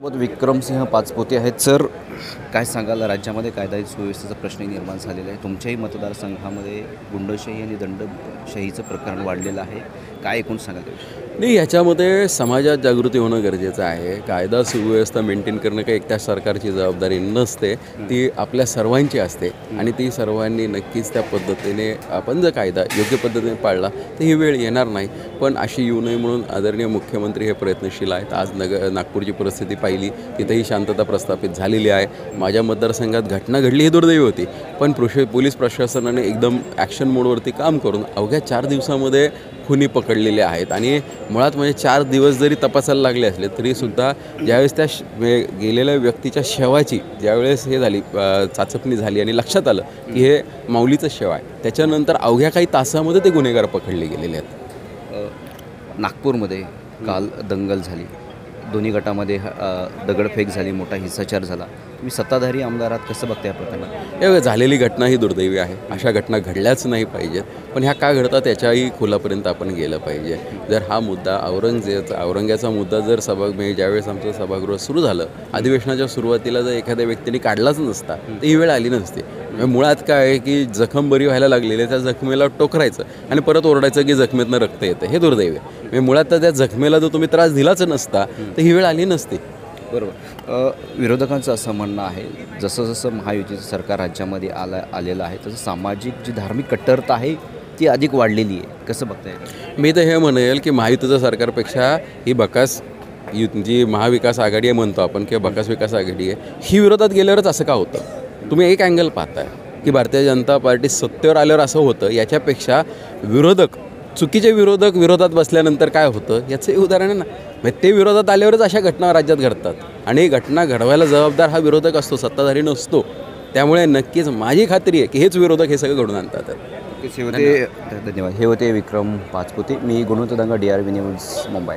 विक्रमसिंह पाचपुते आहेत सर. काय सांगाल, राज्यामध्ये कायदा सुव्यवस्थेचा प्रश्न निर्माण झालेला आहे. तुमच्याही मतदारसंघामध्ये गुंडशाही आणि दंडशाहीचं प्रकरण वाढलेलं आहे. काय एकूण सांगाल? नाही, ह्याच्यामध्ये समाजात जागृती होणं गरजेचं आहे. कायदा सुव्यवस्था मेंटेन करणं काही एकट्या सरकारची जबाबदारी नसते, ती आपल्या सर्वांची असते आणि ती सर्वांनी नक्कीच त्या पद्धतीने आपण जर कायदा योग्य पद्धतीने पाळला तर ही वेळ येणार नाही. पण अशी येऊ नये म्हणून आदरणीय मुख्यमंत्री हे प्रयत्नशील आहेत. आज नागपूरची परिस्थिती पाहिली, तिथेही शांतता प्रस्थापित झालेली आहे. माझ्या मतदारसंघात घटना घडली ही दुर्दैवी होती, पण पोलीस प्रशासनाने एकदम ॲक्शन मोडवरती काम करून अवघ्या 4 दिवसामध्ये खुनी पकडलेले आहेत. आणि मुळात म्हणजे 4 दिवस जरी तपासायला लागले असले तरीसुद्धा ज्यावेळेस त्या गेलेल्या व्यक्तीच्या शवाची ज्यावेळेस हे झाली चाचपणी झाली आणि लक्षात आलं की हे माऊलीचं शव आहे, त्याच्यानंतर अवघ्या काही तासामध्ये ते गुन्हेगार पकडले गेलेले आहेत. नागपूरमध्ये काल दंगल झाली, दोन्ही गटामध्ये दगडफेक झाली, मोठा हिंसाचार झाला. तुम्ही सत्ताधारी आमदार आहात, कसं बघता या प्रकरणात? या झालेली घटना ही दुर्दैवी आहे. अशा घटना घडल्याच नाही पाहिजेत, पण ह्या का घडतात याच्याही खोलापर्यंत आपण गेलं पाहिजे. जर हा मुद्दा औरंग्याचा मुद्दा जर ज्यावेळेस आमचं सभागृह सुरू झालं, अधिवेशनाच्या सुरुवातीला जर एखाद्या व्यक्तीने काढलाच नसता तर ही वेळ आली नसती. मुळात काय आहे की जखम बरी व्हायला लागलेली, त्या जखमेला टोकरायचं आणि परत ओरडायचं की जखमेतनं रक्त येतं, हे दुर्दैवी आहे. मुळात तर त्या जखमेला जर तुम्ही त्रास दिलाच नसता तर ही वेळ आली नसती. बरोबर. विरोधकांचं असं म्हणणं आहे, जसं जसं महायुतीचं सरकार राज्यामध्ये आलेलं आहे तसं सामाजिक जी धार्मिक कट्टरता आहे ती अधिक वाढलेली आहे. कसं बघताय? मी तर हे म्हणेल की महायुतीचं सरकारपेक्षा ही जी महाविकास आघाडी आहे म्हणतो आपण किंवा बकास विकास आघाडी आहे, ही विरोधात गेल्यावरच असं का होतं? तुम्ही एक अँगल पाहताय की भारतीय जनता पार्टी सत्तेवर आल्यावर असं होतं. याच्यापेक्षा चुकीचे विरोधक विरोधात बसल्यानंतर काय होतं याचं उदाहरण आहे ना. ते विरोधात आल्यावरच अशा घटना राज्यात घडतात आणि घटना घडवायला जबाबदार हा विरोधक असतो, सत्ताधारी नसतो. त्यामुळे नक्कीच माझी खात्री आहे की हेच विरोधक हे सगळं घडून आणतात. धन्यवाद. हे होते विक्रम पाचपुते. मी गुणवंत दंगा, DRV न्यूज, मुंबई.